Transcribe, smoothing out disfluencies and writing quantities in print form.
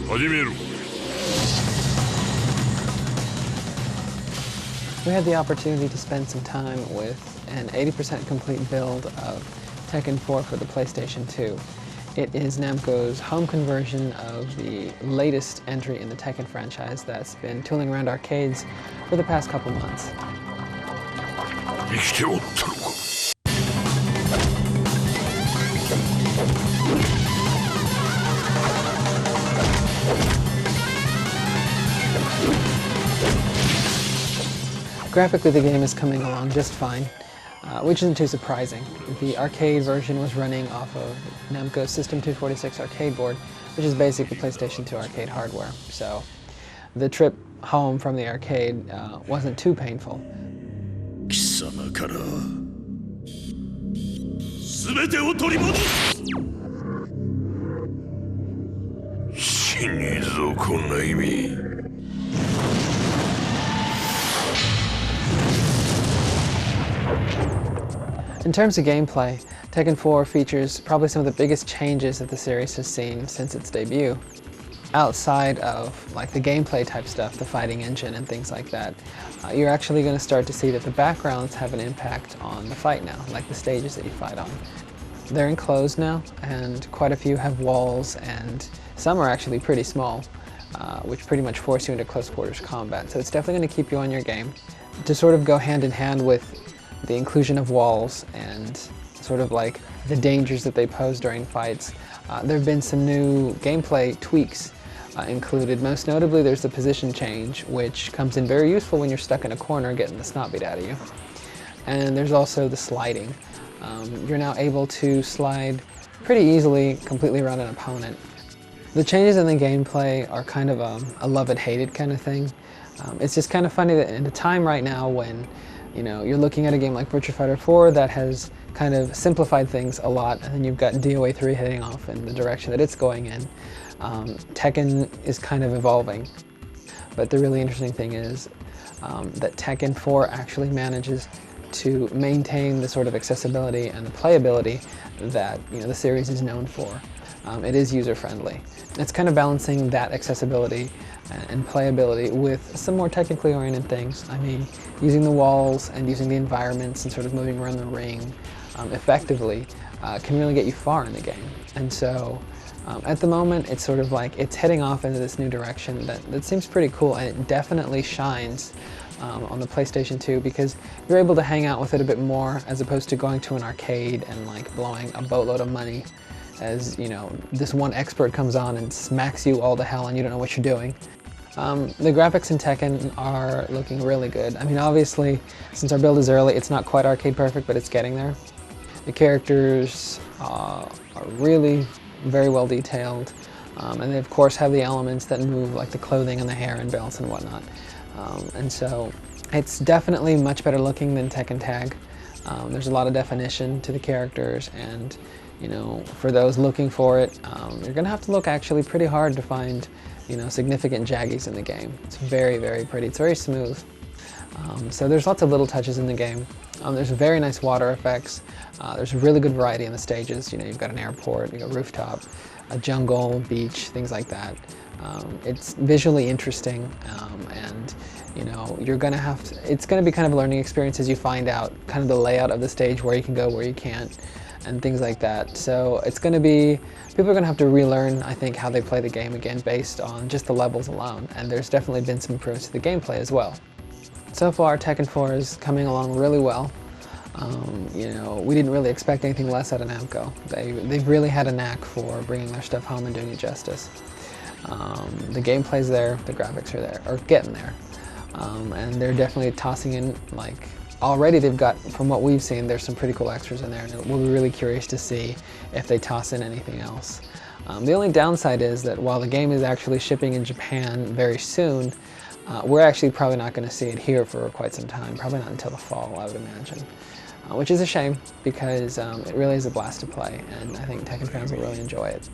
We had the opportunity to spend some time with an 80% complete build of Tekken 4 for the PlayStation 2. It is Namco's home conversion of the latest entry in the Tekken franchise that's been tooling around arcades for the past couple months. Graphically, the game is coming along just fine, which isn't too surprising. The arcade version was running off of Namco's System 246 arcade board, which is basically PlayStation 2 arcade hardware. So the trip home from the arcade wasn't too painful. In terms of gameplay, Tekken 4 features probably some of the biggest changes that the series has seen since its debut. Outside of like the gameplay type stuff, the fighting engine and things like that, you're actually going to start to see that the backgrounds have an impact on the fight now, like the stages that you fight on. They're enclosed now, and quite a few have walls, and some are actually pretty small, which pretty much force you into close quarters combat. So it's definitely going to keep you on your game. To sort of go hand in hand with the inclusion of walls and sort of like the dangers that they pose during fights, there have been some new gameplay tweaks included. Most notably, there's the position change, which comes in very useful when you're stuck in a corner getting the snot beat out of you. And there's also the sliding. You're now able to slide pretty easily completely around an opponent. The changes in the gameplay are kind of a love-it-hate-it kind of thing. It's just kind of funny that in a time right now when you're looking at a game like Virtua Fighter 4 that has kind of simplified things a lot, and then you've got DOA 3 heading off in the direction that it's going in. Tekken is kind of evolving. But the really interesting thing is that Tekken 4 actually manages to maintain the sort of accessibility and the playability that the series is known for. It is user-friendly. It's kind of balancing that accessibility and playability with some more technically oriented things. I mean, using the walls and using the environments and sort of moving around the ring effectively can really get you far in the game. And so at the moment, it's sort of like it's heading off into this new direction that seems pretty cool, and it definitely shines on the PlayStation 2 because you're able to hang out with it a bit more as opposed to going to an arcade and like blowing a boatload of money as this one expert comes on and smacks you all to hell and you don't know what you're doing. The graphics in Tekken are looking really good. I mean, obviously, since our build is early, it's not quite arcade perfect, but it's getting there. The characters are really very well detailed, and they of course have the elements that move, like the clothing and the hair and belts and whatnot. And so it's definitely much better looking than Tekken Tag. There's a lot of definition to the characters, and for those looking for it, you're gonna have to look actually pretty hard to find significant jaggies in the game. It's very, very pretty. It's very smooth. So there's lots of little touches in the game. There's very nice water effects. There's a really good variety in the stages. You've got an airport, you've got a rooftop, a jungle, beach, things like that. It's visually interesting, and you're gonna have to, it's gonna be kind of a learning experience as you find out kind of the layout of the stage, where you can go, where you can't, and things like that. So it's gonna be, people are gonna have to relearn, I think, how they play the game again based on just the levels alone, and there's definitely been some improvements to the gameplay as well. So far, Tekken 4 is coming along really well. We didn't really expect anything less out of Namco. They've really had a knack for bringing their stuff home and doing it justice. The gameplay's there, the graphics are there, or getting there. And they're definitely tossing in, like, already they've got, from what we've seen, there's some pretty cool extras in there, and we'll be really curious to see if they toss in anything else. The only downside is that while the game is actually shipping in Japan very soon, we're actually probably not going to see it here for quite some time, probably not until the fall, I would imagine. Which is a shame, because it really is a blast to play, and I think Tekken fans will really enjoy it.